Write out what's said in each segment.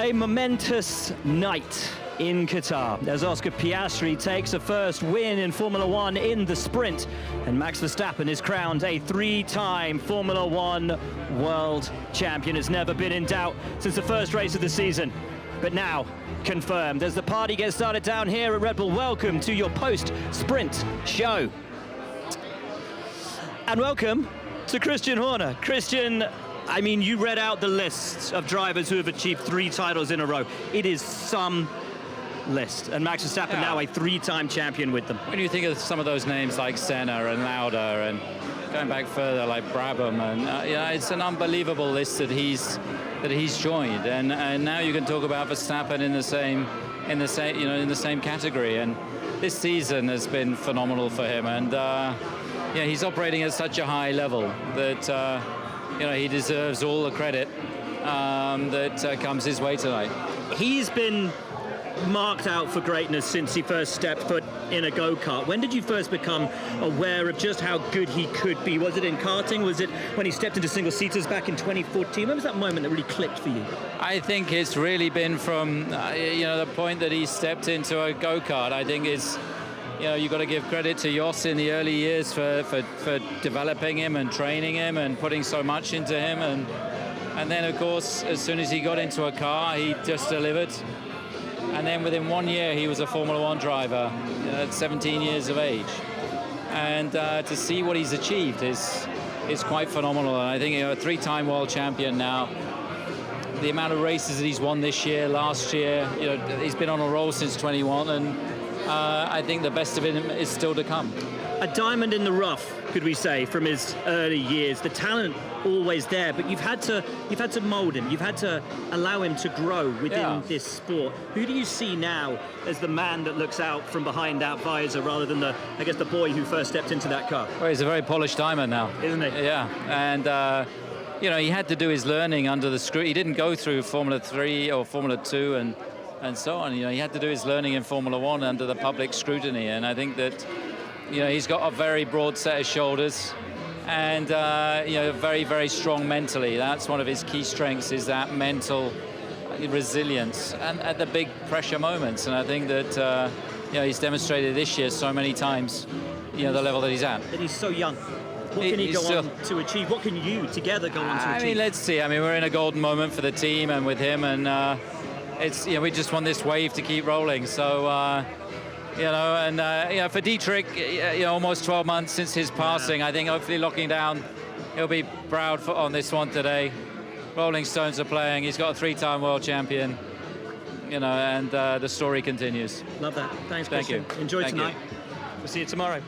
A momentous night in Qatar as Oscar Piastri takes a first win in Formula One in the sprint, and Max Verstappen is crowned a three-time Formula One world champion. Has never been in doubt since the first race of the season, but now confirmed as the party gets started down here at Red Bull. Welcome to your post-sprint show. And welcome to Christian Horner. Christian, I mean, you read out the list of drivers who have achieved 3 titles in a row. It is some list, and Max Verstappen now a 3-time champion with them. When you think of some of those names like Senna and Lauda and going back further like Brabham, and it's an unbelievable list that he's joined, and now you can talk about Verstappen in the same category. And this season has been phenomenal for him, and he's operating at such a high level that he deserves all the credit that comes his way tonight. He's been marked out for greatness since he first stepped foot in a go-kart. When did you first become aware of just how good he could be? Was it in karting? Was it when he stepped into single-seaters back in 2014? When was that moment that really clicked for you? I think it's really been from the point that he stepped into a go-kart. I think it's you've got to give credit to Jos in the early years for developing him and training him and putting so much into him. And then, of course, as soon as he got into a car, he just delivered. And then within 1 year, he was a Formula One driver at 17 years of age. And to see what he's achieved is quite phenomenal. And I think a 3-time world champion now. The amount of races that he's won this year, last year, he's been on a roll since 21, and I think the best of him is still to come. A diamond in the rough, could we say, from his early years. The talent always there, but you've had to mold him. You've had to allow him to grow within this sport. Who do you see now as the man that looks out from behind that visor, rather than the boy who first stepped into that car? Well, he's a very polished diamond now, isn't he? Yeah, and he had to do his learning under the scrutiny. He didn't go through Formula 3 or Formula 2 and so on. He had to do his learning in Formula One under the public scrutiny, and I think that he's got a very broad set of shoulders, and very, very strong mentally. That's one of his key strengths, is that mental resilience and at the big pressure moments. And I think that he's demonstrated this year so many times the level that he's at. And he's so young. What can he go on to achieve? What can you together go on to achieve? I mean, let's see. I mean, we're in a golden moment for the team and with him, and it's we just want this wave to keep rolling. So for Dietrich, almost 12 months since his passing, I think hopefully locking down, he'll be proud on this one today. Rolling Stones are playing. He's got a 3-time world champion, and the story continues. Love that. Thanks, Christian. Thank you. Enjoy tonight. We'll see you tomorrow.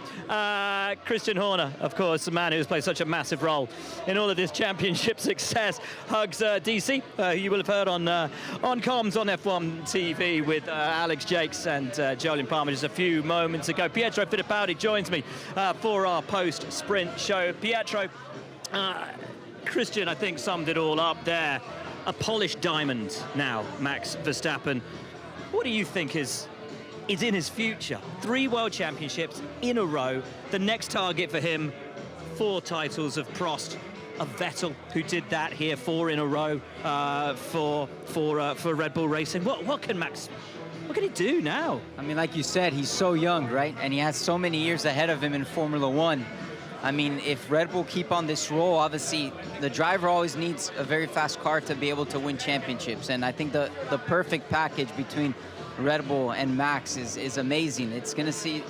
Christian Horner, of course, the man who's played such a massive role in all of this championship success, hugs DC, who you will have heard on comms on F1 TV with Alex Jakes and Jolyon Palmer just a few moments ago. Pietro Fittipaldi joins me for our post-sprint show. Pietro, Christian, I think, summed it all up there. A polished diamond now, Max Verstappen. What do you think is in his future? 3 world championships in a row. The next target for him, 4 titles of Prost, of Vettel, who did that here, 4 in a row for Red Bull Racing. What can he do now? I mean, like you said, he's so young, right? And he has so many years ahead of him in Formula One. I mean, if Red Bull keep on this roll, obviously the driver always needs a very fast car to be able to win championships. And I think the perfect package between Red Bull and Max is amazing. It's going to see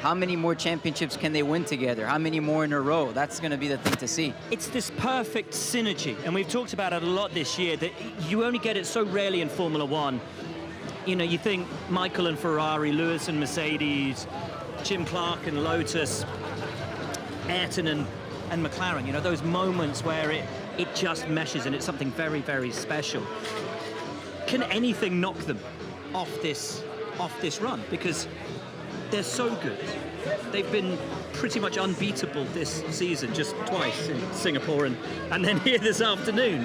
how many more championships can they win together, how many more in a row. That's going to be the thing to see. It's this perfect synergy, and we've talked about it a lot this year, that you only get it so rarely in Formula One. You think Michael and Ferrari, Lewis and Mercedes, Jim Clark and Lotus, Ayrton and McLaren, those moments where it just meshes and it's something very, very special. Can anything knock them off this run? Because they're so good. They've been pretty much unbeatable this season, just twice in Singapore and then here this afternoon.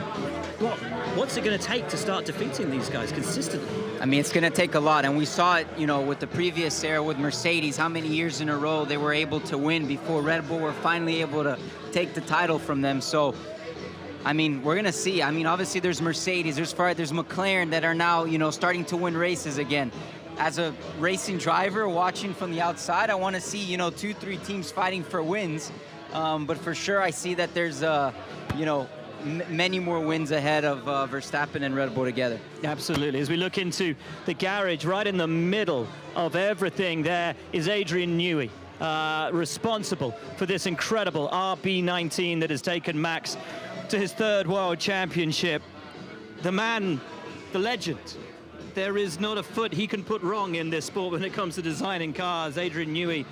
What's it going to take to start defeating these guys consistently? I mean, it's going to take a lot, and we saw it, with the previous era with Mercedes, how many years in a row they were able to win before Red Bull were finally able to take the title from them. So I mean, we're going to see. I mean, obviously there's Mercedes, there's Ferrari, there's McLaren that are now, you know, starting to win races again. As a racing driver watching from the outside, I want to see, you know, 2-3 teams fighting for wins. But for sure, I see that there's, you know, many more wins ahead of Verstappen and Red Bull together. Absolutely. As we look into the garage, right in the middle of everything, there is Adrian Newey, responsible for this incredible RB19 that has taken Max to his 3rd World Championship. The man, the legend. There is not a foot he can put wrong in this sport when it comes to designing cars. Adrian Newey,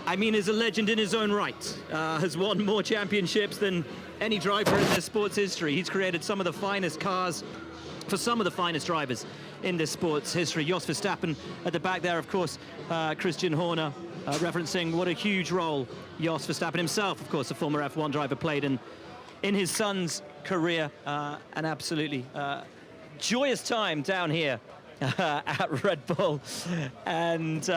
I mean, is a legend in his own right. Has won more championships than any driver in this sport's history. He's created some of the finest cars for some of the finest drivers in this sport's history. Jos Verstappen at the back there, of course, Christian Horner, referencing what a huge role Jos Verstappen himself, of course, a former F1 driver, played in his son's career. An absolutely joyous time down here at Red Bull. And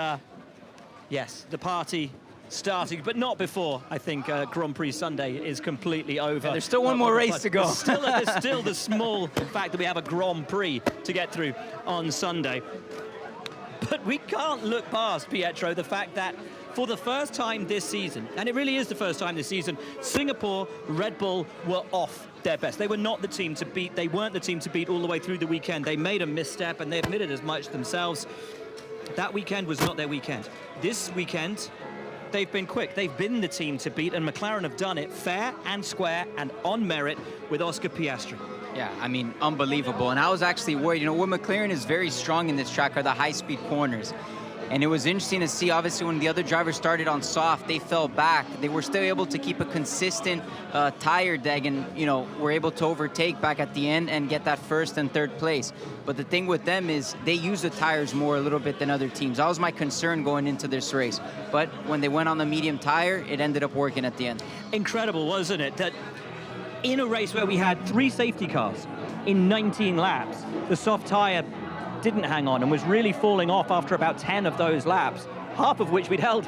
yes, the party starting, but not before, I think, Grand Prix Sunday is completely over. Yeah, there's still one more race to go. There's still the small fact that we have a Grand Prix to get through on Sunday. But we can't look past, Pietro, the fact that for the first time this season, and it really is the first time this season, Singapore, Red Bull were off their best. They were not the team to beat. They weren't the team to beat all the way through the weekend. They made a misstep, and they admitted as much themselves. That weekend was not their weekend. This weekend, they've been quick. They've been the team to beat, and McLaren have done it fair and square and on merit with Oscar Piastri. Yeah, I mean, unbelievable. And I was actually worried. You know, what McLaren is very strong in this track are the high-speed corners. And it was interesting to see, obviously, when the other drivers started on soft, they fell back. They were still able to keep a consistent tire deg and, you know, were able to overtake back at the end and get that 1st and 3rd place. But the thing with them is they use the tires more a little bit than other teams. That was my concern going into this race. But when they went on the medium tire, it ended up working at the end. Incredible, wasn't it? That in a race where we had 3 safety cars in 19 laps, the soft tire didn't hang on and was really falling off after about 10 of those laps, half of which we'd held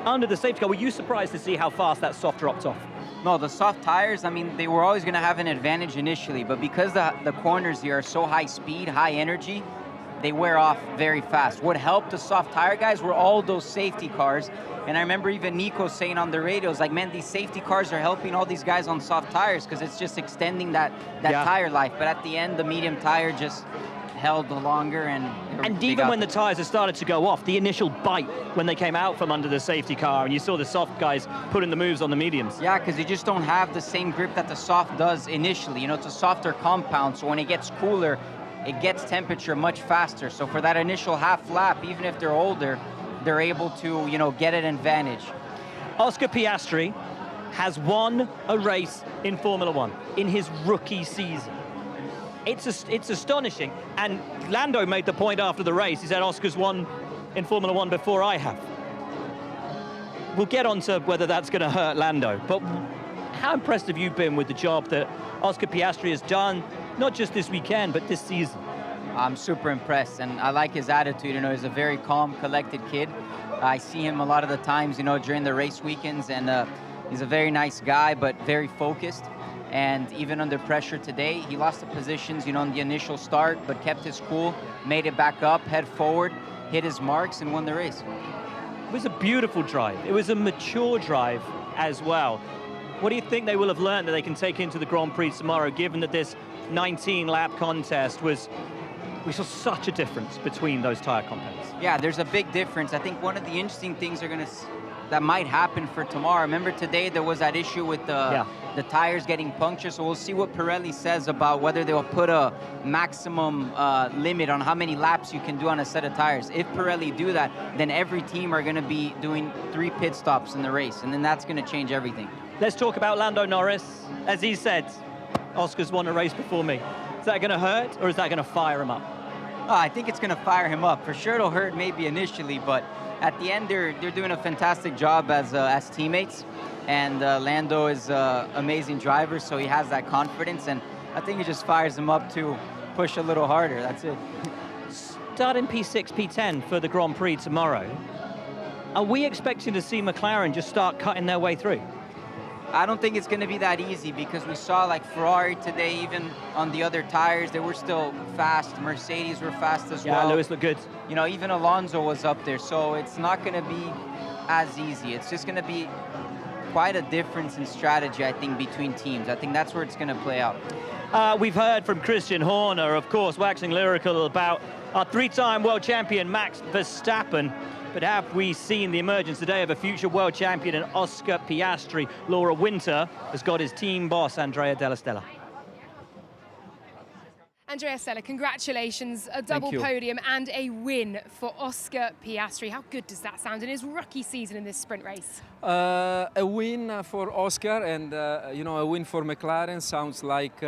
under the safety car. Were you surprised to see how fast that soft dropped off? No, the soft tires, I mean, they were always going to have an advantage initially, but because the corners here are so high speed, high energy, they wear off very fast. What helped the soft tire guys were all those safety cars. And I remember even Nico saying on the radio, like, man, these safety cars are helping all these guys on soft tires because it's just extending that tire life. But at the end, the medium tire just held longer. And even when the tires had started to go off, the initial bite when they came out from under the safety car, and you saw the soft guys putting the moves on the mediums. Yeah, because you just don't have the same grip that the soft does initially. You know, it's a softer compound, so when it gets cooler, it gets temperature much faster. So for that initial half lap, even if they're older, they're able to, you know, get an advantage. Oscar Piastri has won a race in Formula One in his rookie season. It's astonishing. And Lando made the point after the race. He said, Oscar's won in Formula One before I have. We'll get on to whether that's going to hurt Lando. But how impressed have you been with the job that Oscar Piastri has done, not just this weekend, but this season? I'm super impressed, and I like his attitude. You know, he's a very calm, collected kid. I see him a lot of the times, you know, during the race weekends, and he's a very nice guy, but very focused. And even under pressure today, he lost the positions, you know, in the initial start, but kept his cool, made it back up, head forward, hit his marks, and won the race. It was a beautiful drive. It was a mature drive as well. What do you think they will have learned that they can take into the Grand Prix tomorrow, given that this 19-lap contest we saw such a difference between those tire compounds? Yeah, there's a big difference. I think one of the interesting things that might happen for tomorrow. Remember today there was that issue with the tires getting punctured, so we'll see what Pirelli says about whether they'll put a maximum limit on how many laps you can do on a set of tires. If Pirelli do that, then every team are going to be doing 3 pit stops in the race, and then that's going to change everything. Let's talk about Lando Norris. As he said, Oscar's won a race before me. Is that going to hurt, or is that going to fire him up? Oh, I think it's going to fire him up. For sure it'll hurt maybe initially, but at the end, they're doing a fantastic job as teammates, and Lando is an amazing driver, so he has that confidence, and I think it just fires him up to push a little harder. That's it. Starting P6, P10 for the Grand Prix tomorrow, are we expecting to see McLaren just start cutting their way through? I don't think it's going to be that easy because we saw like Ferrari today, even on the other tires, they were still fast. Mercedes were fast as well. Yeah, Lewis looked good. You know, even Alonso was up there. So it's not going to be as easy. It's just going to be quite a difference in strategy, I think, between teams. I think that's where it's going to play out. We've heard from Christian Horner, of course, waxing lyrical about our three-time world champion, Max Verstappen. But have we seen the emergence today of a future world champion in Oscar Piastri? Laura Winter has got his team boss, Andrea Stella. Andrea Stella, congratulations, a double podium and a win for Oscar Piastri. How good does that sound in his rookie season in this sprint race? A win for Oscar and you know, a win for McLaren sounds like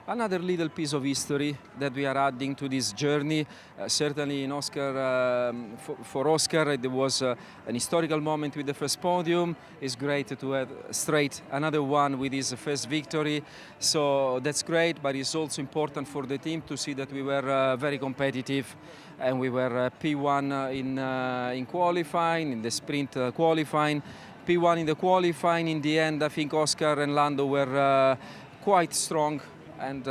another little piece of history that we are adding to this journey. Certainly in Oscar, for Oscar, it was an historical moment with the first podium. It's great to have straight another one with his first victory. So that's great, but it's also important for the team to see that we were very competitive and we were P1 in qualifying, in the sprint qualifying. P1 in the qualifying. In the end, I think Oscar and Lando were quite strong, and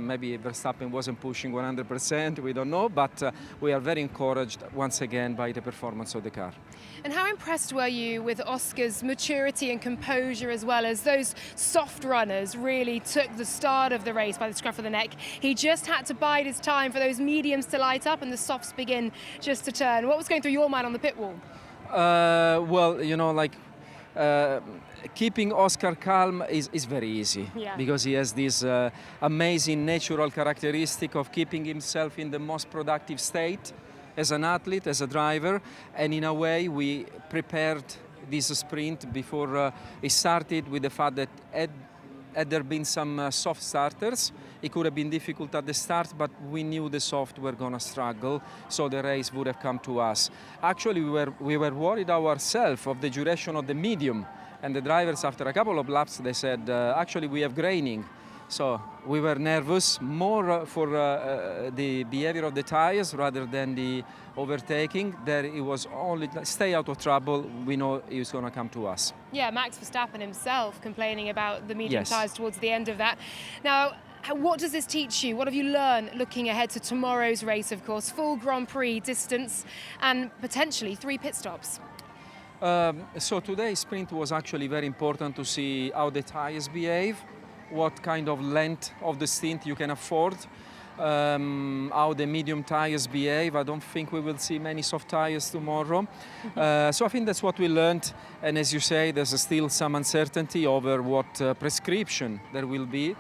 maybe Verstappen wasn't pushing 100%, we don't know, but we are very encouraged once again by the performance of the car. And how impressed were you with Oscar's maturity and composure, as well as those soft runners really took the start of the race by the scruff of the neck? He just had to bide his time for those mediums to light up and the softs begin just to turn. What was going through your mind on the pit wall? Well, you know, like keeping Oscar calm is very easy, because he has this amazing natural characteristic of keeping himself in the most productive state as an athlete, as a driver, and in a way we prepared this sprint before it started with the fact that had there been some soft starters, it could have been difficult at the start, but we knew the soft were going to struggle, so the race would have come to us. Actually, we were worried ourselves of the duration of the medium, and the drivers, after a couple of laps, they said, actually, we have graining. So we were nervous more for the behavior of the tires rather than the overtaking. There it was only stay out of trouble. We know it was going to come to us. Yeah, Max Verstappen himself complaining about the medium tires towards the end of that. Now, what does this teach you? What have you learned looking ahead to tomorrow's race, of course? Full Grand Prix distance and potentially 3 pit stops. So today's sprint was actually very important to see how the tires behave, what kind of length of the stint you can afford, how the medium tires behave. I don't think we will see many soft tires tomorrow. So I think that's what we learned. And as you say, there's still some uncertainty over what prescription there will be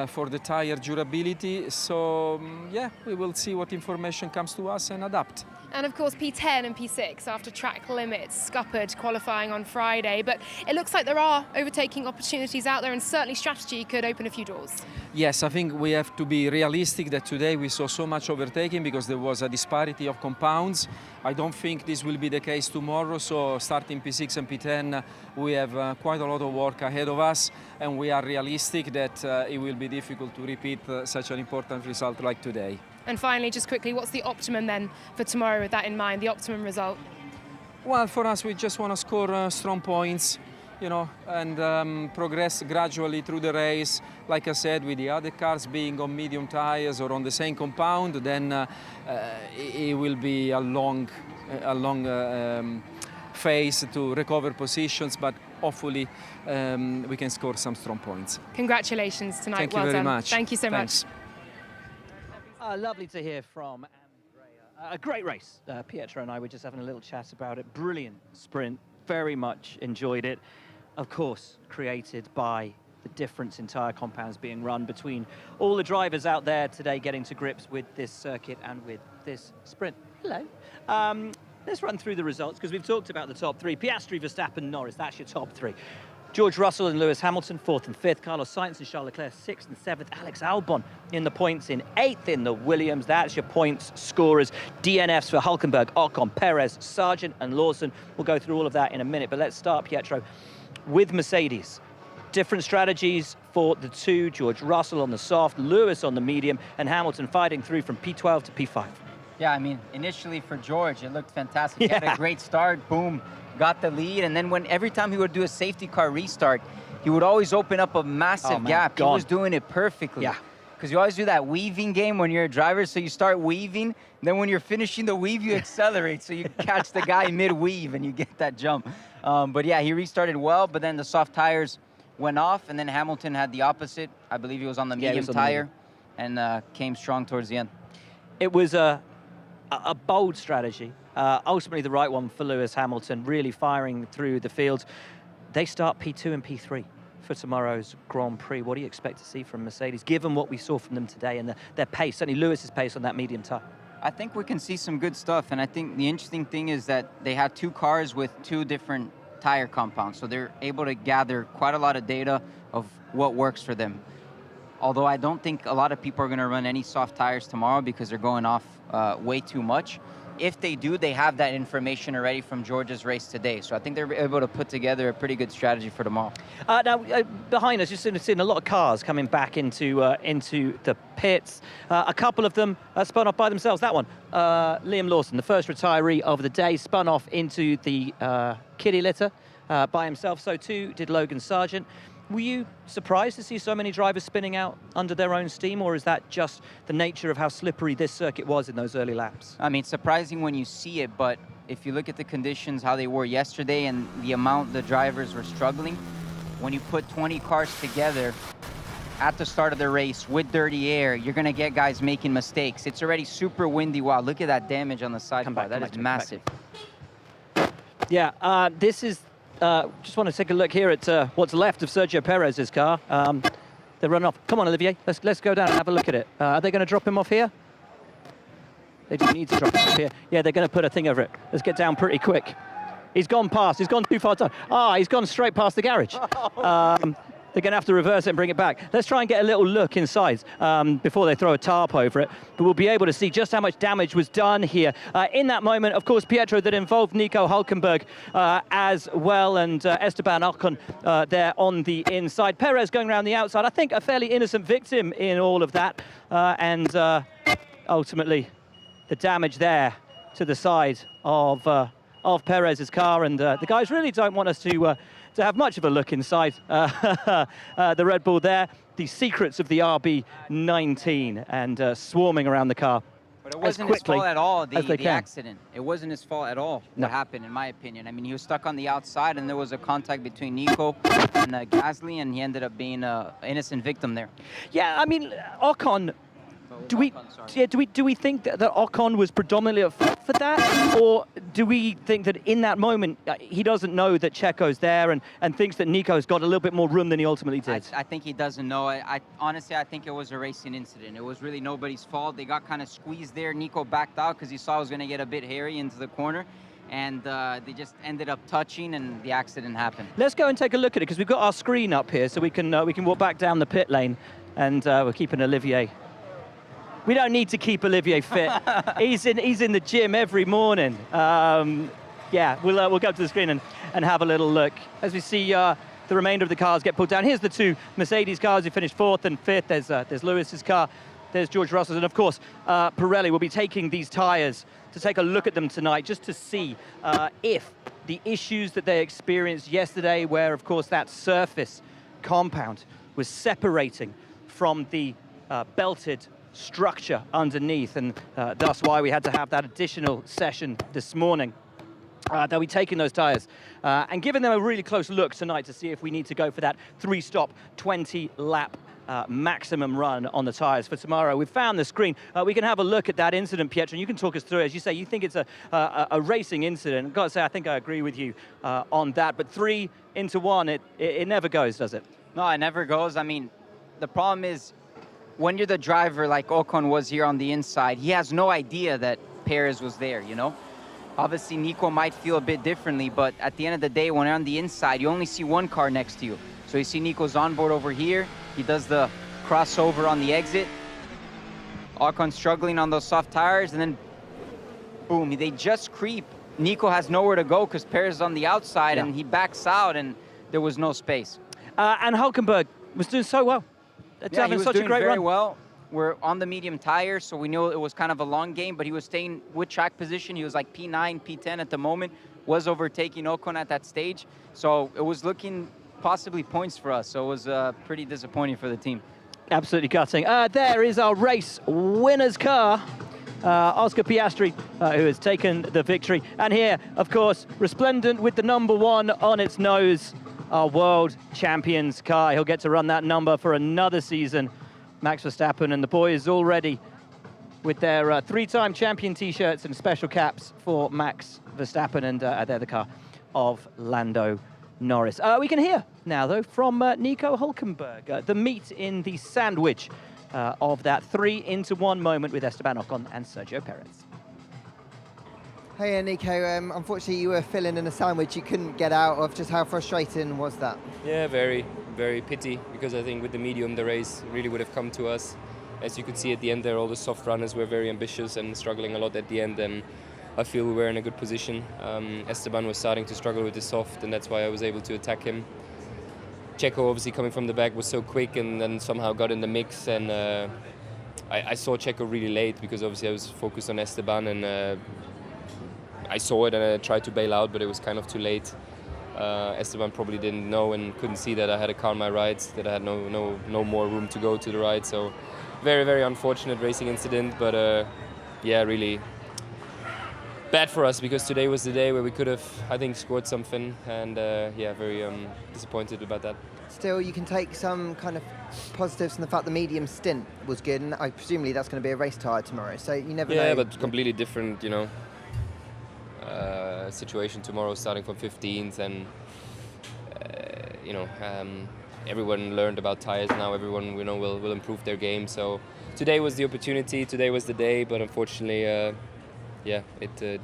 for the tire durability. So yeah, we will see what information comes to us and adapt. And of course P10 and P6 after track limits scuppered qualifying on Friday, but it looks like there are overtaking opportunities out there and certainly strategy could open a few doors. Yes, I think we have to be realistic that today we saw so much overtaking because there was a disparity of compounds. I don't think this will be the case tomorrow, so starting P6 and P10 we have quite a lot of work ahead of us, and we are realistic that it will be difficult to repeat such an important result like today. And finally, just quickly, what's the optimum then for tomorrow with that in mind, the optimum result? Well, for us, we just want to score strong points, you know, and progress gradually through the race. Like I said, with the other cars being on medium tires or on the same compound, then it will be a long phase to recover positions, but hopefully we can score some strong points. Congratulations tonight. Thank you very much. Thank you so much. Lovely to hear from Andrea. A great race. Pietro and I were just having a little chat about it. Brilliant sprint. Very much enjoyed it. Of course, created by the difference in tyre compounds being run between all the drivers out there today getting to grips with this circuit and with this sprint. Hello. Let's run through the results because we've talked about the top 3. Piastri, Verstappen, Norris. That's your top 3. George Russell and Lewis Hamilton, 4th and 5th. Carlos Sainz and Charles Leclerc, 6th and 7th. Alex Albon in the points in 8th in the Williams. That's your points scorers. DNFs for Hulkenberg, Ocon, Perez, Sargent and Lawson. We'll go through all of that in a minute. But let's start, Pietro, with Mercedes. Different strategies for the two. George Russell on the soft, Lewis on the medium, and Hamilton fighting through from P12 to P5. Yeah, I mean, initially for George, it looked fantastic. He had a great start, boom, got the lead, and then every time he would do a safety car restart, he would always open up a massive man, gap. gone. He was doing it perfectly. Yeah. Because you always do that weaving game when you're a driver, so you start weaving, then when you're finishing the weave, you accelerate, so you catch the guy mid-weave and you get that jump. But yeah, he restarted well, but then the soft tires went off, and then Hamilton had the opposite. I believe he was on the medium tire and came strong towards the end. It was a bold strategy, ultimately the right one for Lewis Hamilton, really firing through the field. They start P2 and P3 for tomorrow's Grand Prix. What do you expect to see from Mercedes, given what we saw from them today and their pace, certainly Lewis's pace on that medium tire? I think we can see some good stuff, and I think the interesting thing is that they had two cars with two different tire compounds, so they're able to gather quite a lot of data of what works for them. Although I don't think a lot of people are going to run any soft tires tomorrow because they're going off way too much. If they do, they have that information already from Georgia's race today. So I think they're able to put together a pretty good strategy for tomorrow. Now, behind us, you're seeing a lot of cars coming back into the pits. A couple of them spun off by themselves. That one, Liam Lawson, the first retiree of the day, spun off into the kiddie litter by himself. So too did Logan Sargent. Were you surprised to see so many drivers spinning out under their own steam, or is that just the nature of how slippery this circuit was in those early laps? I mean, surprising when you see it, but if you look at the conditions, how they were yesterday and the amount the drivers were struggling, when you put 20 cars together at the start of the race with dirty air, you're going to get guys making mistakes. It's already super windy. Wow, look at that damage on the sidecar. That is massive. Yeah, this is... just want to take a look here at what's left of Sergio Perez's car. They're running off. Come on, Olivier, let's go down and have a look at it. Are they going to drop him off here? They do need to drop him off here. Yeah, they're going to put a thing over it. Let's get down pretty quick. He's gone past. He's gone too far down. He's gone straight past the garage. They're going to have to reverse it and bring it back. Let's try and get a little look inside before they throw a tarp over it. But we'll be able to see just how much damage was done here. In that moment, of course, Pietro, that involved Nico Hulkenberg as well, and Esteban Ocon there on the inside. Perez going around the outside. I think a fairly innocent victim in all of that. And ultimately, the damage there to the side of Perez's car. And the guys really don't want us to have much of a look inside the Red Bull there. The secrets of the RB19 and swarming around the car. But it wasn't his fault at all, the accident. It wasn't his fault at all what happened, in my opinion. I mean, he was stuck on the outside, and there was a contact between Nico and Gasly, and he ended up being an innocent victim there. Yeah, I mean, Ocon... Do we think that Ocon was predominantly at fault for that, or do we think that in that moment he doesn't know that Checo's there and thinks that Nico's got a little bit more room than he ultimately did? I think he doesn't know. Honestly, I think it was a racing incident. It was really nobody's fault. They got kind of squeezed there. Nico backed out because he saw it was going to get a bit hairy into the corner, and they just ended up touching, and the accident happened. Let's go and take a look at it because we've got our screen up here, so we can walk back down the pit lane, and we're keeping Olivier. We don't need to keep Olivier fit. he's in the gym every morning. Yeah, we'll go up to the screen and have a little look as we see the remainder of the cars get pulled down. Here's the two Mercedes cars who finished 4th and 5th. There's Lewis's car. There's George Russell's, and of course Pirelli will be taking these tyres to take a look at them tonight, just to see if the issues that they experienced yesterday, where of course that surface compound was separating from the belted structure underneath, and thus why we had to have that additional session this morning. They'll be taking those tyres and giving them a really close look tonight to see if we need to go for that 3-stop, 20-lap maximum run on the tyres for tomorrow. We've found the screen. We can have a look at that incident, Pietro, and you can talk us through it. As you say, you think it's a racing incident. I've got to say, I think I agree with you on that, but 3 into 1, it never goes, does it? No, it never goes. I mean, the problem is, when you're the driver like Ocon was here on the inside, he has no idea that Perez was there, you know? Obviously, Nico might feel a bit differently, but at the end of the day, when you're on the inside, you only see one car next to you. So you see Nico's onboard over here. He does the crossover on the exit. Ocon struggling on those soft tires, and then boom, they just creep. Nico has nowhere to go because Perez is on the outside, and he backs out, and there was no space. And Hulkenberg was doing so well. Yeah, he was doing very well. We're on the medium tire, so we knew it was kind of a long game, but he was staying with track position. He was like P9, P10 at the moment, was overtaking Ocon at that stage. So it was looking possibly points for us. So it was pretty disappointing for the team. Absolutely gutting. There is our race winner's car. Oscar Piastri, who has taken the victory. And here, of course, resplendent with the number 1 on its nose, our world champion's car. He'll get to run that number for another season. Max Verstappen and the boys already with their 3-time champion T-shirts and special caps for Max Verstappen, and they're the car of Lando Norris. We can hear now, though, from Nico Hulkenberg, the meat in the sandwich of that 3-into-1 moment with Esteban Ocon and Sergio Perez. Hey Nico, unfortunately you were filling in a sandwich you couldn't get out of. Just how frustrating was that? Yeah, very, very pity, because I think with the medium the race really would have come to us. As you could see at the end there, all the soft runners were very ambitious and struggling a lot at the end, and I feel we were in a good position. Esteban was starting to struggle with the soft, and that's why I was able to attack him. Checo, obviously coming from the back, was so quick and then somehow got in the mix, and I saw Checo really late because obviously I was focused on Esteban, and I saw it and I tried to bail out, but it was kind of too late. Esteban probably didn't know and couldn't see that I had a car on my right, that I had no more room to go to the right. So very, very unfortunate racing incident, but yeah, really bad for us, because today was the day where we could have, I think, scored something, and yeah, very disappointed about that. Still, you can take some kind of positives from the fact the medium stint was good, and I presumably that's going to be a race tyre tomorrow, so you never know. Yeah, but completely different, you know, situation tomorrow, starting from 15th, and you know, everyone learned about tyres now. Everyone, you know, will improve their game. So today was the opportunity, today was the day, but unfortunately, yeah, it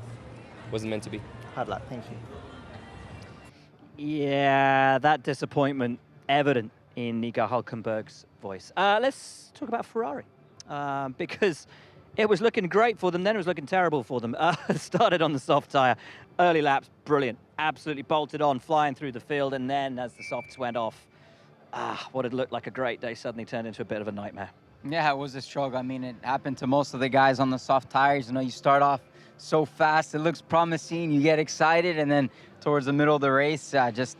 wasn't meant to be. Hard luck, thank you. Yeah, that disappointment evident in Nico Hulkenberg's voice. Let's talk about Ferrari, because it was looking great for them, then it was looking terrible for them. Started on the soft tyre, early laps, brilliant, absolutely bolted on, flying through the field, and then as the softs went off, what had looked like a great day suddenly turned into a bit of a nightmare. Yeah, it was a struggle. I mean, it happened to most of the guys on the soft tires. You know, you start off so fast, it looks promising, you get excited, and then towards the middle of the race, just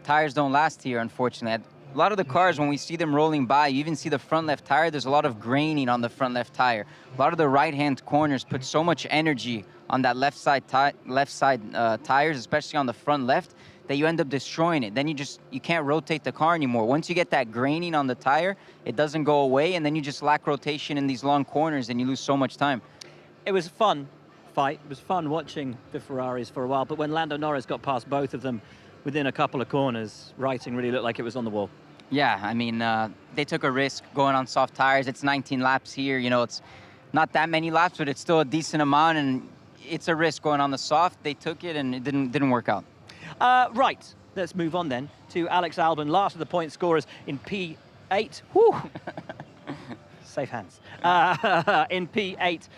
tires don't last here, unfortunately. A lot of the cars, when we see them rolling by, you even see the front left tire, there's a lot of graining on the front left tire. A lot of the right-hand corners put so much energy on that left side tires, especially on the front left, that you end up destroying it. Then you can't rotate the car anymore. Once you get that graining on the tire, it doesn't go away, and then you just lack rotation in these long corners, and you lose so much time. It was a fun fight. It was fun watching the Ferraris for a while, but when Lando Norris got past both of them within a couple of corners, writing really looked like it was on the wall. Yeah, I mean, they took a risk going on soft tires. It's 19 laps here. You know, it's not that many laps, but it's still a decent amount, and it's a risk going on the soft. They took it, and it didn't work out. Right, let's move on then to Alex Albon, last of the point scorers in P8. Whew. Safe hands. In P8.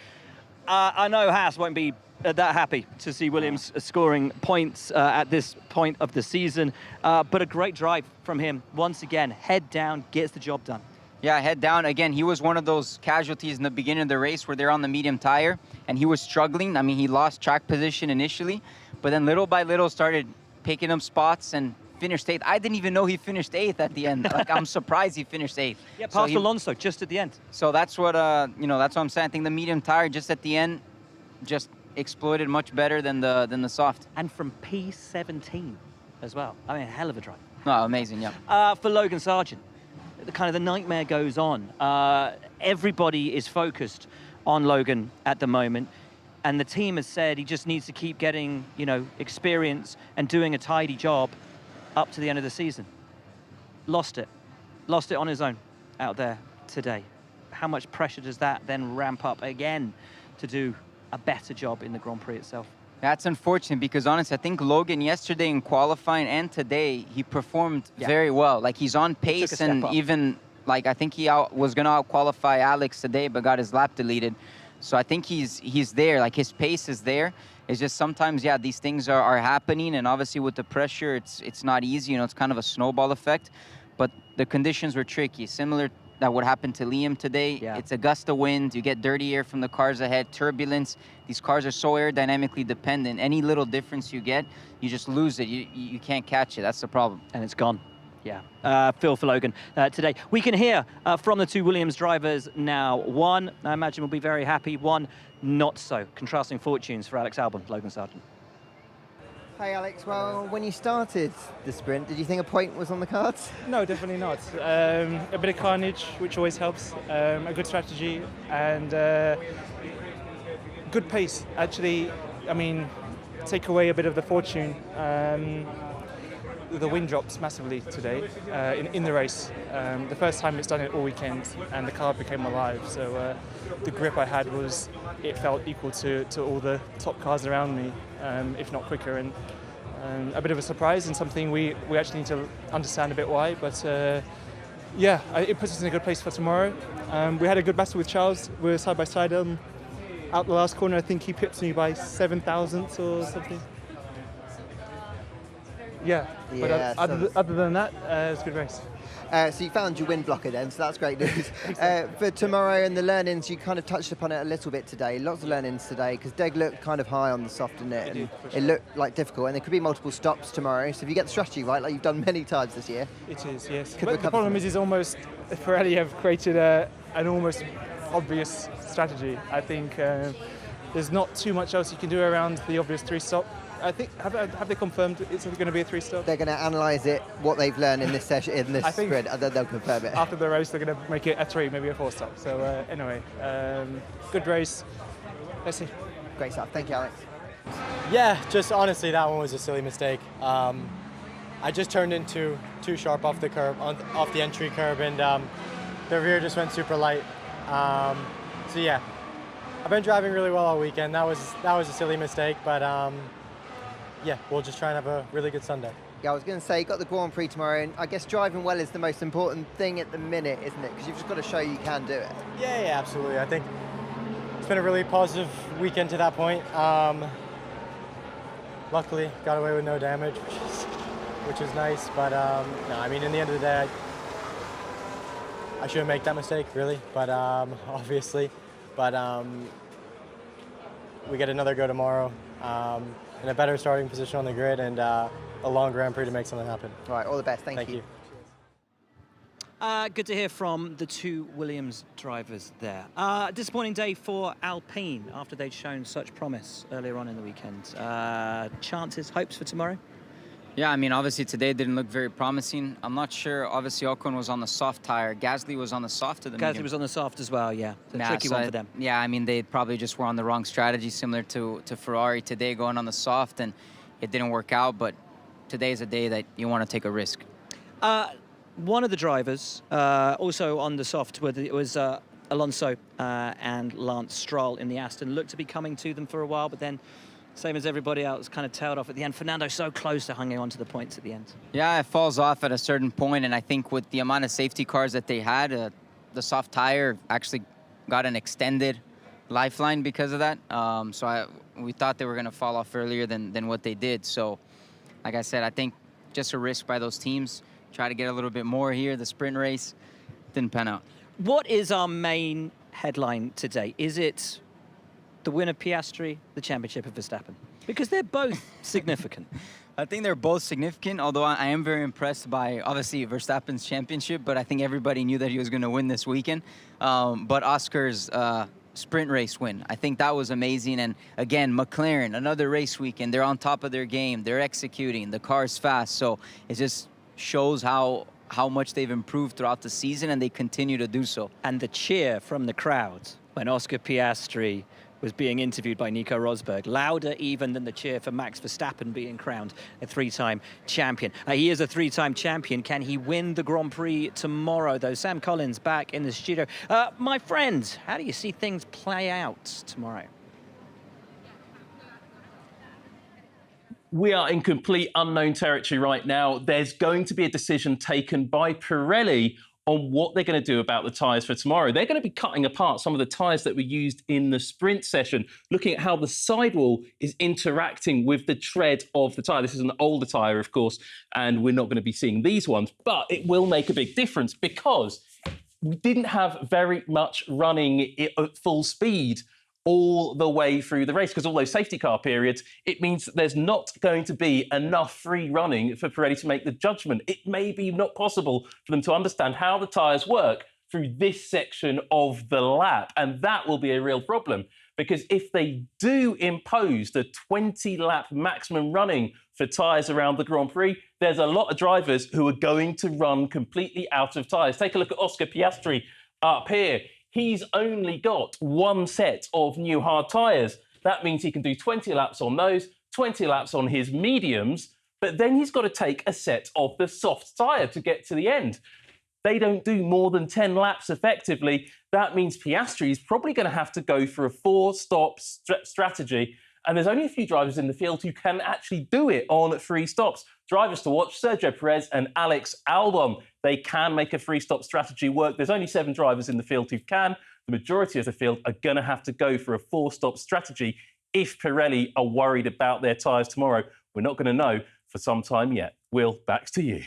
I know Haas won't be that happy to see Williams scoring points at this point of the season, but a great drive from him. Once again, head down, gets the job done. Yeah, head down. Again, he was one of those casualties in the beginning of the race where they're on the medium tire, and he was struggling. I mean, he lost track position initially, but then little by little started picking up spots and finished 8th. I didn't even know he finished 8th at the end. Like, I'm surprised he finished 8th. Yeah, past Alonso just at the end. So that's what, you know, that's what I'm saying. I think the medium tire just at the end just exploited much better than the soft. And from P17 as well. I mean, a hell of a drive. Oh, amazing, yeah. For Logan Sargent, the nightmare goes on. Everybody is focused on Logan at the moment, and the team has said he just needs to keep getting, you know, experience and doing a tidy job up to the end of the season. Lost it on his own out there today. How much pressure does that then ramp up again to do a better job in the Grand Prix itself? That's unfortunate, because honestly, I think Logan yesterday in qualifying and today, he performed very well. Like, he's on pace, and even, like, I think he was going to out-qualify Alex today, but got his lap deleted. So I think he's there, like, his pace is there. It's just sometimes, yeah, these things are happening, and obviously with the pressure, it's not easy, you know, it's kind of a snowball effect. But the conditions were tricky, similar that would happen to Liam today. Yeah. It's a gust of wind. You get dirty air from the cars ahead, turbulence. These cars are so aerodynamically dependent. Any little difference you get, you just lose it. You can't catch it. That's the problem. And it's gone. Yeah. Phil for Logan today. We can hear from the two Williams drivers now. One, I imagine, will be very happy. One, not so. Contrasting fortunes for Alex Albon, Logan Sargent. Hey Alex, well, when you started the sprint, did you think a point was on the cards? No, definitely not. A bit of carnage, which always helps, a good strategy, and good pace. Actually, I mean, take away a bit of the fortune. The wind drops massively today in the race. The first time it's done it all weekend, and the car became alive. So the grip I had it felt equal to all the top cars around me, if not quicker. And a bit of a surprise, and something we actually need to understand a bit why. But yeah, it puts us in a good place for tomorrow. We had a good battle with Charles. We were side by side out the last corner. I think he pipped me by 7 thousandths or something. Yeah, but other than that, it's a good race. So you found your wind blocker then, so that's great news. For tomorrow and the learnings, you kind of touched upon it a little bit today. Lots of learnings today, because Deg looked kind of high on the soft, didn't it? And it looked like difficult, and there could be multiple stops tomorrow. So if you get the strategy right, like you've done many times this year. It is, yes. But the problem is almost, Pirelli have created an almost obvious strategy. I think there's not too much else you can do around the obvious 3-stop. I think have they confirmed it's going to be a 3-stop? They're going to analyse it, what they've learned in this session, in this sprint, and then they'll confirm it. After the race, they're going to make it a 3, maybe a 4-stop. So anyway, good race. Let's see. Great stuff. Thank you, Alex. Yeah, just honestly, that one was a silly mistake. I just turned in too sharp off the curb, off the entry curb, and the rear just went super light. So yeah, I've been driving really well all weekend. That was a silly mistake, but. Yeah, we'll just try and have a really good Sunday. Yeah, I was going to say, you got the Grand Prix tomorrow, and I guess driving well is the most important thing at the minute, isn't it? Because you've just got to show you can do it. Yeah, absolutely. I think it's been a really positive weekend to that point. Luckily, got away with no damage, which is nice. But no, I mean, in the end of the day, I shouldn't make that mistake, really. But obviously, but we get another go tomorrow. In a better starting position on the grid, and a long Grand Prix to make something happen. All right, all the best. Thank you. Good to hear from the two Williams drivers there. Disappointing day for Alpine after they'd shown such promise earlier on in the weekend. Chances, hopes for tomorrow? Yeah, I mean, obviously today didn't look very promising. I'm not sure. Obviously, Ocon was on the soft tire. Gasly was on the soft of the medium. Gasly was on the soft as well, yeah. It's a tricky one for them. Yeah, I mean, they probably just were on the wrong strategy, similar to Ferrari today, going on the soft, and it didn't work out. But today's a day that you want to take a risk. One of the drivers, also on the soft, was Alonso and Lance Stroll in the Aston. Looked to be coming to them for a while, but then same as everybody else, kind of tailed off at the end. Fernando so close to hanging on to the points at the end. Yeah, it falls off at a certain point, and I think with the amount of safety cars that they had, the soft tire actually got an extended lifeline because of that. We thought they were going to fall off earlier than what they did. So, like I said, I think just a risk by those teams. Try to get a little bit more here. The sprint race didn't pan out. What is our main headline today? Is it the win of Piastri, the championship of Verstappen? Because they're both significant. I think they're both significant, although I am very impressed by, obviously, Verstappen's championship, but I think everybody knew that he was going to win this weekend. But Oscar's sprint race win, I think that was amazing. And again, McLaren, another race weekend, they're on top of their game, they're executing, the car's fast, so it just shows how much they've improved throughout the season, and they continue to do so. And the cheer from the crowd when Oscar Piastri was being interviewed by Nico Rosberg, louder even than the cheer for Max Verstappen being crowned a 3-time champion. He is a 3-time champion. Can he win the Grand Prix tomorrow, though? Sam Collins back in the studio. My friend, how do you see things play out tomorrow? We are in complete unknown territory right now. There's going to be a decision taken by Pirelli on what they're going to do about the tyres for tomorrow. They're going to be cutting apart some of the tyres that were used in the sprint session, looking at how the sidewall is interacting with the tread of the tyre. This is an older tyre, of course, and we're not going to be seeing these ones, but it will make a big difference because we didn't have very much running at full speed all the way through the race because all those safety car periods, it means that there's not going to be enough free running for Pirelli to make the judgment. It may be not possible for them to understand how the tyres work through this section of the lap, and that will be a real problem because if they do impose the 20-lap maximum running for tyres around the Grand Prix, there's a lot of drivers who are going to run completely out of tyres. Take a look at Oscar Piastri up here. He's only got one set of new hard tyres. That means he can do 20 laps on those, 20 laps on his mediums, but then he's got to take a set of the soft tyre to get to the end. They don't do more than 10 laps effectively. That means Piastri is probably going to have to go for a 4-stop strategy. And there's only a few drivers in the field who can actually do it on 3 stops. Drivers to watch, Sergio Perez and Alex Albon. They can make a 3-stop strategy work. There's only 7 drivers in the field who can. The majority of the field are going to have to go for a 4-stop strategy if Pirelli are worried about their tyres tomorrow. We're not going to know for some time yet. Will, back to you.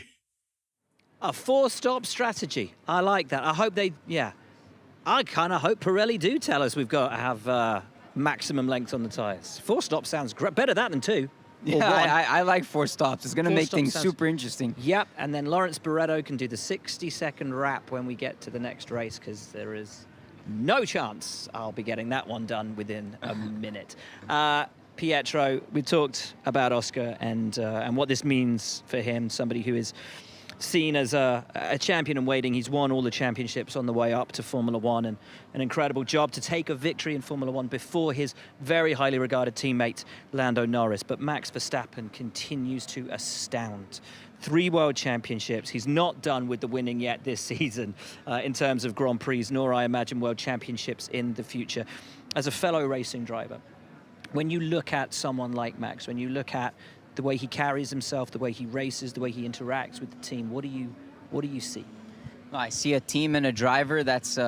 A 4-stop strategy. I like that. I hope I kind of hope Pirelli do tell us we've got to have maximum length on the tyres. 4 stops sounds great. Better that than 2. Yeah, I like 4 stops. It's going to make things super interesting. Yep, and then Lawrence Barretto can do the 60-second wrap when we get to the next race because there is no chance I'll be getting that one done within a minute. Pietro, we talked about Oscar and what this means for him, somebody who is seen as a champion in waiting. He's won all the championships on the way up to Formula One, and an incredible job to take a victory in Formula One before his very highly regarded teammate Lando Norris. But Max Verstappen continues to astound. 3 world championships. He's not done with the winning yet this season in terms of Grand Prix, nor I imagine world championships in the future. As a fellow racing driver, when you look at someone like Max, when you look at the way he carries himself, the way he races, the way he interacts with the team, what do you see? I see a team and a driver that's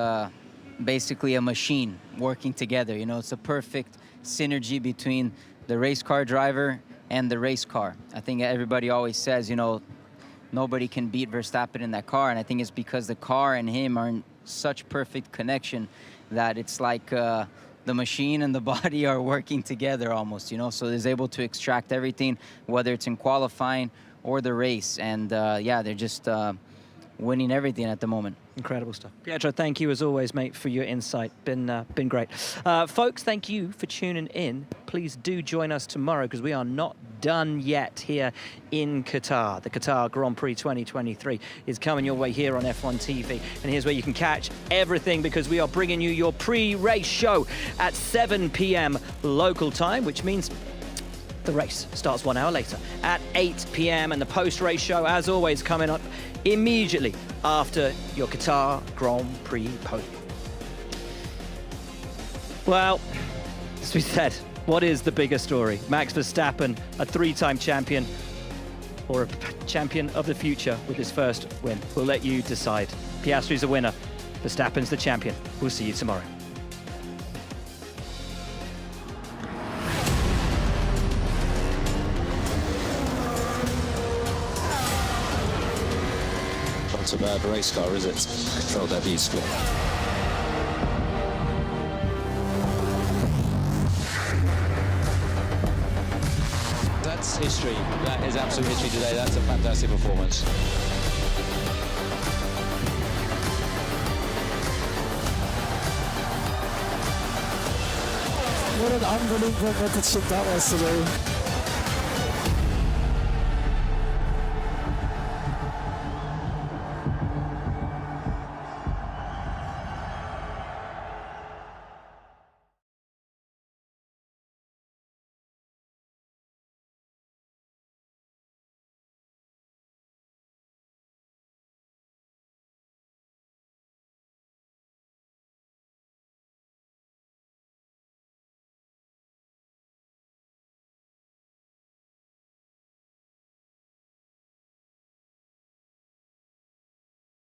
basically a machine working together. You know, it's a perfect synergy between the race car driver and the race car. I think everybody always says, you know, nobody can beat Verstappen in that car, and I think it's because the car and him are in such perfect connection that it's like the machine and the body are working together almost, you know, so he's able to extract everything, whether it's in qualifying or the race. And yeah, they're just winning everything at the moment. Incredible stuff. Pietro, thank you as always, mate, for your insight. Been great. Folks, thank you for tuning in. Please do join us tomorrow because we are not done yet here in Qatar. The Qatar Grand Prix 2023 is coming your way here on F1 TV. And here's where you can catch everything because we are bringing you your pre-race show at 7 p.m. local time, which means the race starts 1 hour later at 8 p.m. and the post-race show, as always, coming up immediately after your Qatar Grand Prix podium. Well, as we said, what is the bigger story? Max Verstappen, a 3-time champion, or a champion of the future with his first win? We'll let you decide. Piastri's a winner. Verstappen's the champion. We'll see you tomorrow. Not a bad race car, is it? Controlled that beautifully. That's history. That is absolute history today. That's a fantastic performance. What an unbelievable championship that was today.